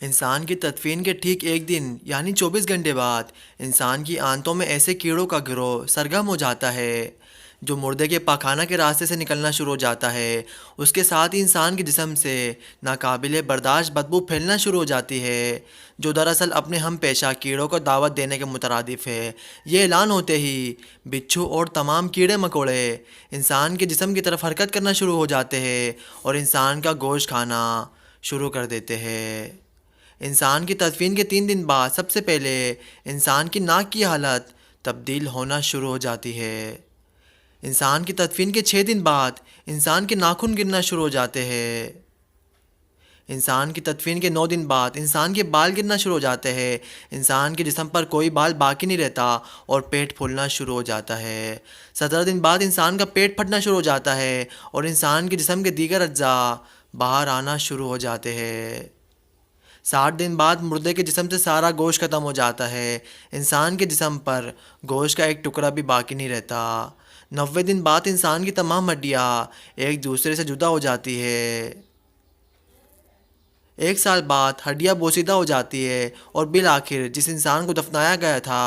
انسان کی تدفین کے ٹھیک ایک دن یعنی 24 گھنٹے بعد انسان کی آنتوں میں ایسے کیڑوں کا گروہ سرگرم ہو جاتا ہے جو مردے کے پاخانہ کے راستے سے نکلنا شروع ہو جاتا ہے۔ اس کے ساتھ ہی انسان کے جسم سے ناقابل برداشت بدبو پھیلنا شروع ہو جاتی ہے، جو دراصل اپنے ہم پیشہ کیڑوں کو دعوت دینے کے مترادف ہے۔ یہ اعلان ہوتے ہی بچھو اور تمام کیڑے مکوڑے انسان کے جسم کی طرف حرکت کرنا شروع ہو جاتے ہیں اور انسان کا گوشت کھانا شروع کر دیتے ہیں۔ انسان کی تدفین کے 3 دن بعد سب سے پہلے انسان کی ناک کی حالت تبدیل ہونا شروع ہو جاتی ہے۔ انسان کی تدفین کے 6 دن بعد انسان کے ناخن گرنا شروع ہو جاتے ہیں۔ انسان کی تدفین کے 9 دن بعد انسان کے بال گرنا شروع ہو جاتے ہیں۔ انسان کے جسم پر کوئی بال باقی نہیں رہتا اور پیٹ پھولنا شروع ہو جاتا ہے۔ 17 دن بعد انسان کا پیٹ پھٹنا شروع ہو جاتا ہے اور انسان کے جسم کے دیگر اجزاء باہر آنا شروع ہو جاتے ہیں۔ 60 دن بعد مردے کے جسم سے سارا گوشت ختم ہو جاتا ہے۔ انسان کے جسم پر گوشت کا ایک ٹکڑا بھی باقی نہیں رہتا۔ 90 دن بعد انسان کی تمام ہڈیاں ایک دوسرے سے جدا ہو جاتی ہے۔ 1 سال بعد ہڈیاں بوسیدہ ہو جاتی ہے اور بالآخر جس انسان کو دفنایا گیا تھا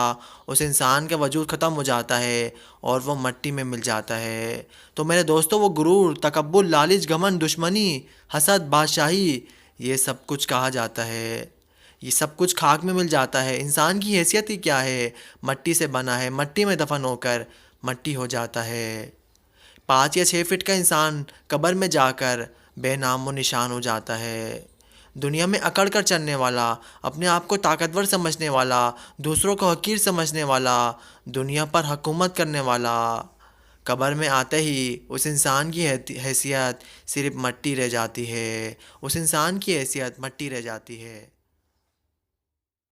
اس انسان کا وجود ختم ہو جاتا ہے اور وہ مٹی میں مل جاتا ہے۔ تو میرے دوستو، وہ غرور، تکبر، لالچ، گھمنڈ، دشمنی، حسد، بادشاہی، یہ سب کچھ کہا جاتا ہے، یہ سب کچھ خاک میں مل جاتا ہے۔ انسان کی حیثیت ہی کیا ہے؟ مٹی سے بنا ہے، مٹی میں دفن ہو کر مٹی ہو جاتا ہے۔ 5 یا 6 فٹ کا انسان قبر میں جا کر بے نام و نشان ہو جاتا ہے۔ دنیا میں اکڑ کر چلنے والا، اپنے آپ کو طاقتور سمجھنے والا، دوسروں کو حقیر سمجھنے والا، دنیا پر حکومت کرنے والا، قبر میں آتے ہی اس انسان کی حیثیت صرف مٹی رہ جاتی ہے، اس انسان کی حیثیت مٹی رہ جاتی ہے۔